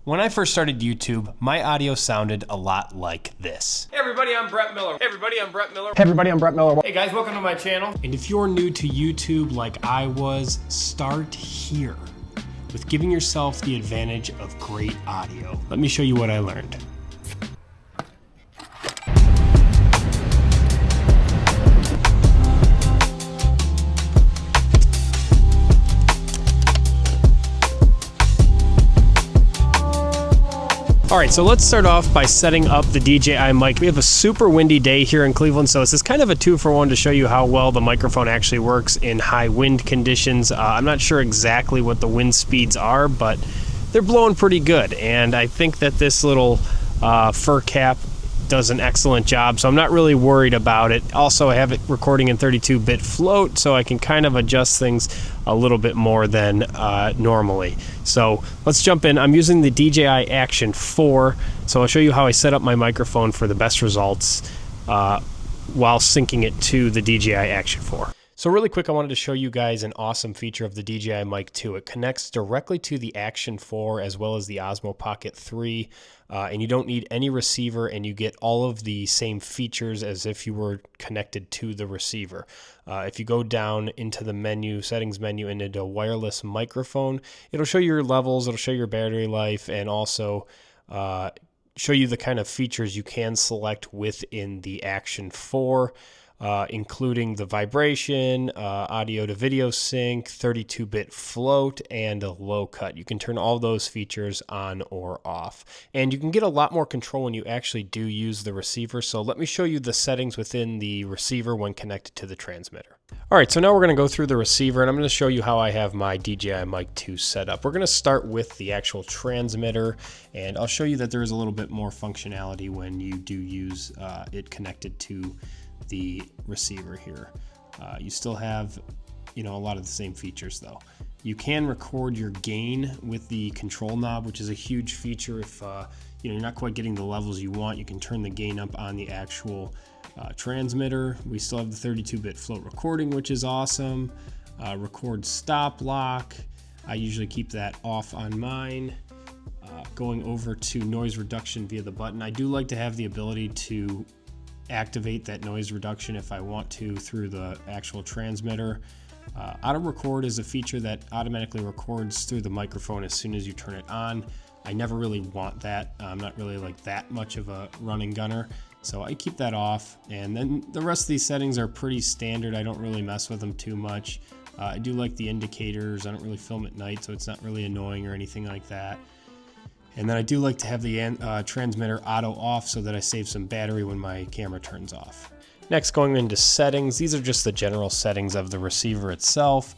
When I first started YouTube, my audio sounded a lot like this. Hey everybody, I'm Brett Miller. Hey everybody, I'm Brett Miller. Hey everybody, I'm Brett Miller. Hey guys, welcome to my channel. And if you're new to YouTube like I was, start here with giving yourself the advantage of great audio. Let me show you what I learned. All right, so let's start off by setting up the DJI mic. We have a super windy day here in Cleveland, so this is kind of a 2-for-1 to show you how well the microphone actually works in high wind conditions. I'm not sure exactly what the wind speeds are, but they're blowing pretty good. And I think that this little fur cap does an excellent job, so I'm not really worried about it. Also, I have it recording in 32-bit float, so I can kind of adjust things a little bit more than normally. So let's jump in. I'm using the DJI Action 4, so I'll show you how I set up my microphone for the best results while syncing it to the DJI Action 4. So really quick, I wanted to show you guys an awesome feature of the DJI Mic 2. It connects directly to the Action 4 as well as the Osmo Pocket 3, and you don't need any receiver, and you get all of the same features as if you were connected to the receiver. If you go down into the menu, settings menu, and into wireless microphone, it'll show you your levels, it'll show your battery life, and also show you the kind of features you can select within the Action 4. Including the vibration, audio to video sync, 32-bit float, and a low cut. You can turn all those features on or off. And you can get a lot more control when you actually do use the receiver. So let me show you the settings within the receiver when connected to the transmitter. All right, so now we're going to go through the receiver, and I'm going to show you how I have my DJI Mic 2 set up. We're going to start with the actual transmitter, and I'll show you that there is a little bit more functionality when you do use it connected to the receiver here. You still have, a lot of the same features though. You can record your gain with the control knob, which is a huge feature. If you're not quite getting the levels you want, you can turn the gain up on the actual transmitter. We still have the 32-bit float recording, which is awesome. Record stop lock. I usually keep that off on mine. Going over to noise reduction via the button. I do like to have the ability to activate that noise reduction if I want to through the actual transmitter. Auto record is a feature that automatically records through the microphone as soon as you turn it on. I never really want that. I'm not really like that much of a running gunner, so I keep that off. And then the rest of these settings are pretty standard. I don't really mess with them too much. I do like the indicators. I don't really film at night, so it's not really annoying or anything like that. And then I do like to have the transmitter auto off so that I save some battery when my camera turns off. Next, going into settings, these are just the general settings of the receiver itself.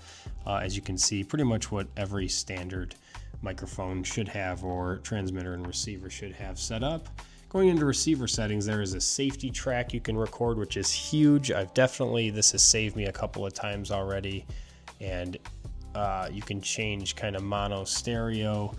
As you can see, pretty much what every standard microphone should have, or transmitter and receiver should have set up. Going into receiver settings, there is a safety track you can record, which is huge. This has saved me a couple of times already. And you can change kind of mono, stereo,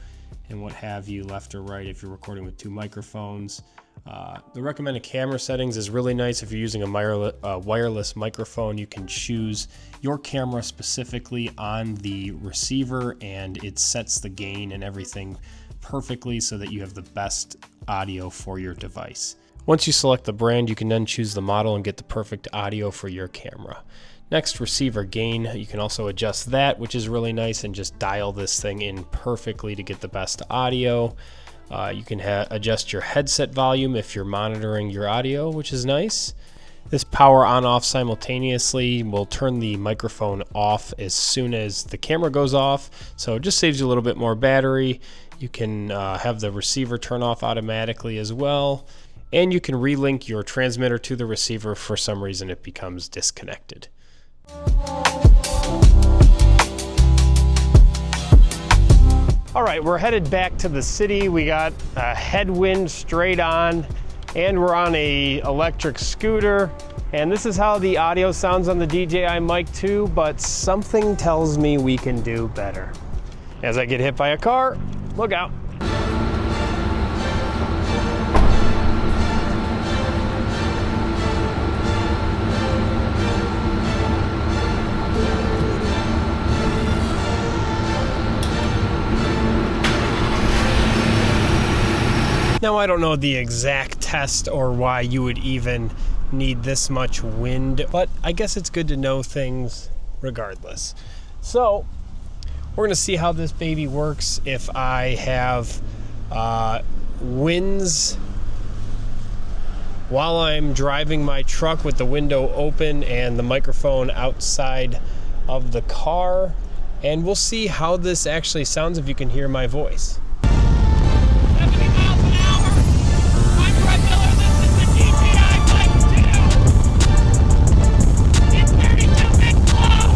and what have you, left or right if you're recording with 2 microphones. The recommended camera settings is really nice. If you're using a wireless microphone, you can choose your camera specifically on the receiver, and it sets the gain and everything perfectly so that you have the best audio for your device. Once you select the brand, you can then choose the model and get the perfect audio for your camera. Next, receiver gain. You can also adjust that, which is really nice, and just dial this thing in perfectly to get the best audio. You can adjust your headset volume if you're monitoring your audio, which is nice. This power on off simultaneously will turn the microphone off as soon as the camera goes off, so it just saves you a little bit more battery. You can have the receiver turn off automatically as well, and you can relink your transmitter to the receiver if for some reason it becomes disconnected. All right, we're headed back to the city. We got a headwind straight on, and we're on a electric scooter. And this is how the audio sounds on the DJI Mic 2, but something tells me we can do better. As I get hit by a car, look out. Now, I don't know the exact test or why you would even need this much wind, but I guess it's good to know things regardless. So we're gonna see how this baby works if I have winds while I'm driving my truck with the window open and the microphone outside of the car, and we'll see how this actually sounds if you can hear my voice. 70 miles an hour. I'm Brett Miller. This is the DJI Mic 2. It's 32-bit flow.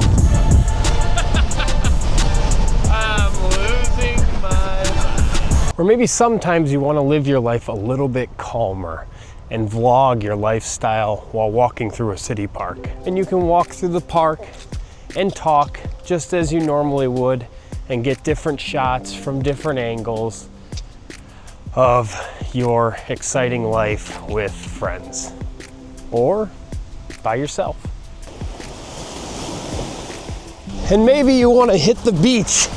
I'm losing my mind. Or maybe sometimes you want to live your life a little bit calmer and vlog your lifestyle while walking through a city park. And you can walk through the park and talk just as you normally would and get different shots from different angles of your exciting life with friends or by yourself. And maybe you want to hit the beach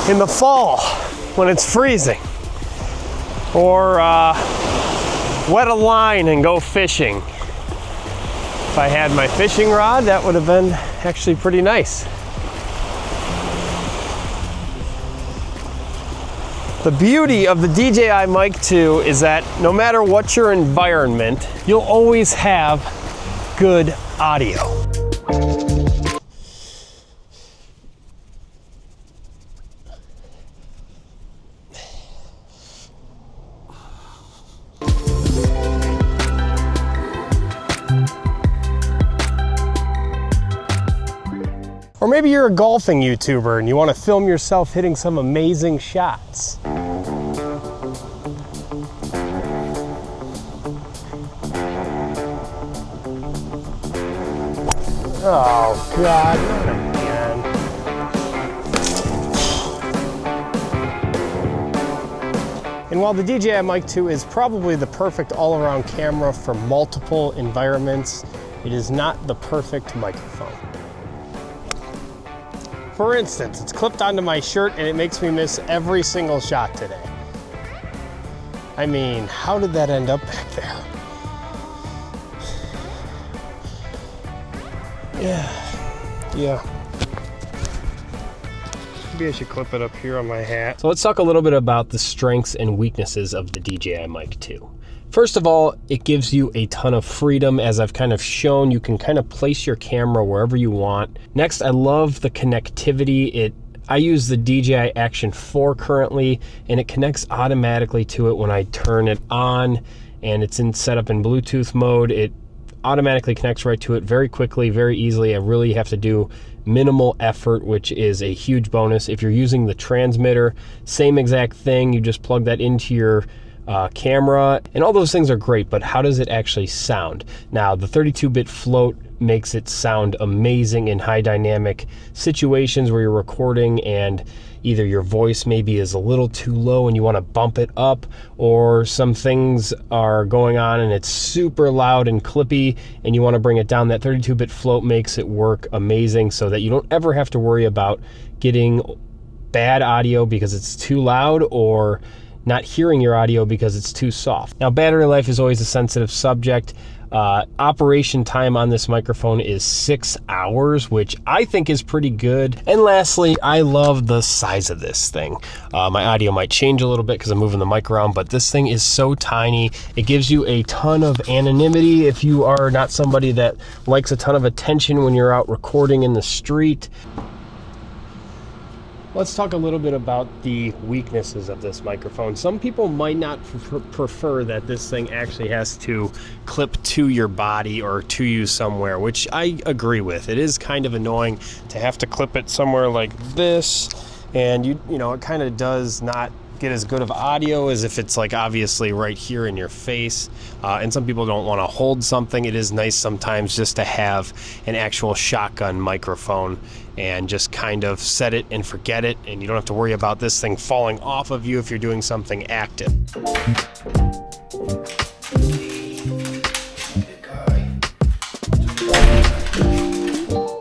in the fall when it's freezing, or wet a line and go fishing. If I had my fishing rod, that would have been actually pretty nice. The beauty of the DJI Mic 2 is that no matter what your environment, you'll always have good audio. Or maybe you're a golfing YouTuber and you want to film yourself hitting some amazing shots. Oh God, not again. And while the DJI Mic 2 is probably the perfect all-around camera for multiple environments, it is not the perfect microphone. For instance, it's clipped onto my shirt and it makes me miss every single shot today. I mean, how did that end up back there? Yeah. Maybe I should clip it up here on my hat. So let's talk a little bit about the strengths and weaknesses of the DJI Mic 2. First of all, it gives you a ton of freedom. As I've kind of shown, you can kind of place your camera wherever you want. Next, I love the connectivity. I use the DJI Action 4 currently, and it connects automatically to it when I turn it on, and it's set up in Bluetooth mode. It automatically connects right to it very quickly, very easily. I really have to do minimal effort, which is a huge bonus. If you're using the transmitter, same exact thing. You just plug that into your camera, and all those things are great, but how does it actually sound? Now, the 32-bit float makes it sound amazing in high dynamic situations where you're recording and either your voice maybe is a little too low and you want to bump it up, or some things are going on and it's super loud and clippy and you want to bring it down. That 32-bit float makes it work amazing so that you don't ever have to worry about getting bad audio because it's too loud or not hearing your audio because it's too soft. Now, battery life is always a sensitive subject. Operation time on this microphone is 6 hours, which I think is pretty good. And lastly, I love the size of this thing. My audio might change a little bit because I'm moving the mic around, but this thing is so tiny. It gives you a ton of anonymity if you are not somebody that likes a ton of attention when you're out recording in the street. Let's talk a little bit about the weaknesses of this microphone. Some people might not prefer that this thing actually has to clip to your body or to you somewhere, which I agree with. It is kind of annoying to have to clip it somewhere like this, and you know, it kind of does not get as good of audio as if it's like obviously right here in your face. And some people don't want to hold something. It is nice sometimes just to have an actual shotgun microphone and just kind of set it and forget it, and you don't have to worry about this thing falling off of you if you're doing something active.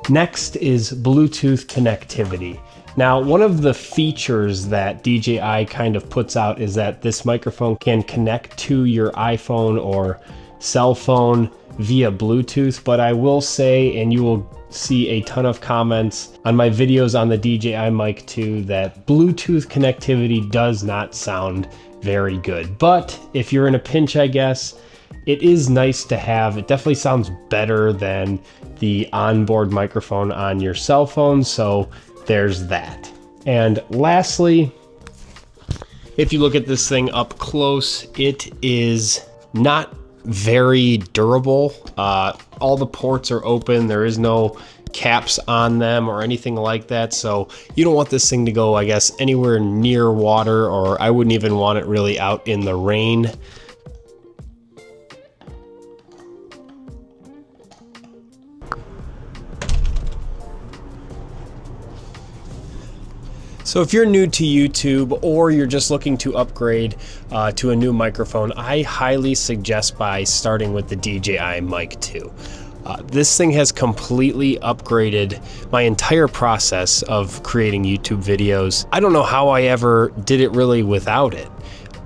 Next is Bluetooth connectivity. Now, one of the features that DJI kind of puts out is that this microphone can connect to your iPhone or cell phone via Bluetooth, but I will say, and you will see a ton of comments on my videos on the DJI Mic 2, that Bluetooth connectivity does not sound very good. But if you're in a pinch, I guess, it is nice to have. It definitely sounds better than the onboard microphone on your cell phone, so there's that. And lastly, if you look at this thing up close, it is not very durable. All the ports are open. There is no caps on them or anything like that, so you don't want this thing to go, I guess, anywhere near water, or I wouldn't even want it really out in the rain. So if you're new to YouTube or you're just looking to upgrade to a new microphone, I highly suggest by starting with the DJI Mic 2. This thing has completely upgraded my entire process of creating YouTube videos. I don't know how I ever did it really without it.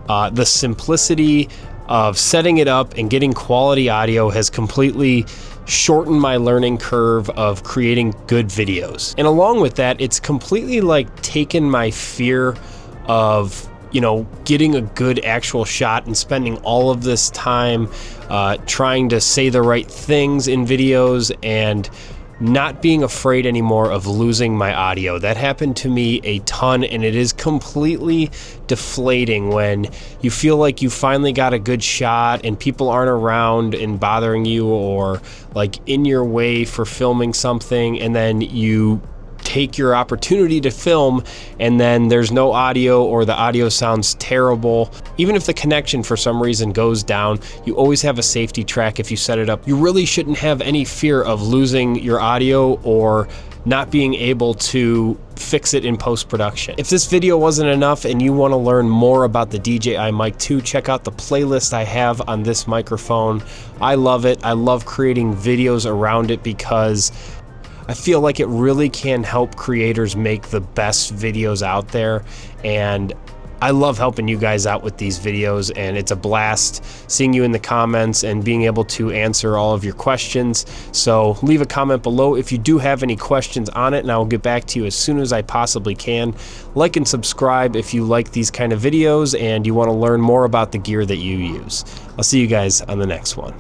The simplicity of setting it up and getting quality audio has completely shortened my learning curve of creating good videos. And along with that, it's completely like taken my fear of, you know, getting a good actual shot and spending all of this time trying to say the right things in videos and not being afraid anymore of losing my audio. That happened to me a ton, and it is completely deflating when you feel like you finally got a good shot and people aren't around and bothering you or like in your way for filming something, and then you take your opportunity to film and then there's no audio, or the audio sounds terrible. Even if the connection for some reason goes down, you always have a safety track if you set it up. You really shouldn't have any fear of losing your audio or not being able to fix it in post-production. If this video wasn't enough and you want to learn more about the DJI Mic 2, check out the playlist I have on this microphone. I love it. I love creating videos around it because I feel like it really can help creators make the best videos out there, and I love helping you guys out with these videos, and it's a blast seeing you in the comments and being able to answer all of your questions. So leave a comment below if you do have any questions on it, and I will get back to you as soon as I possibly can. Like and subscribe if you like these kind of videos and you want to learn more about the gear that you use. I'll see you guys on the next one.